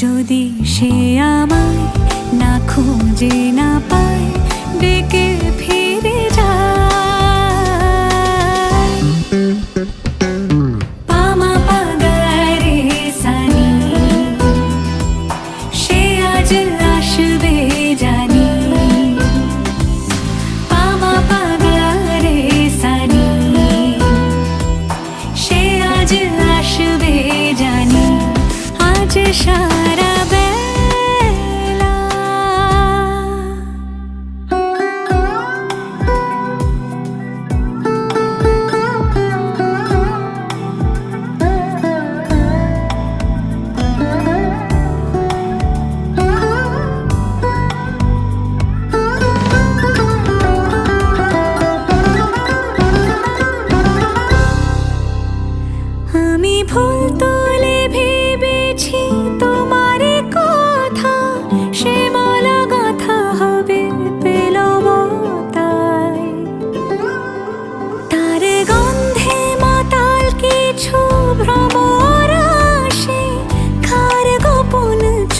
যদি সে আমায় না খুঁজে না পায়, ডেকে ফিরে যায়। পামা পাগারে সানি, সে আজ আসবে জানি। পামা পাগারে সানি, সে আজ আসবে জানি। আজ সারা বেলা আমি ফুল তুলে ভেবেছি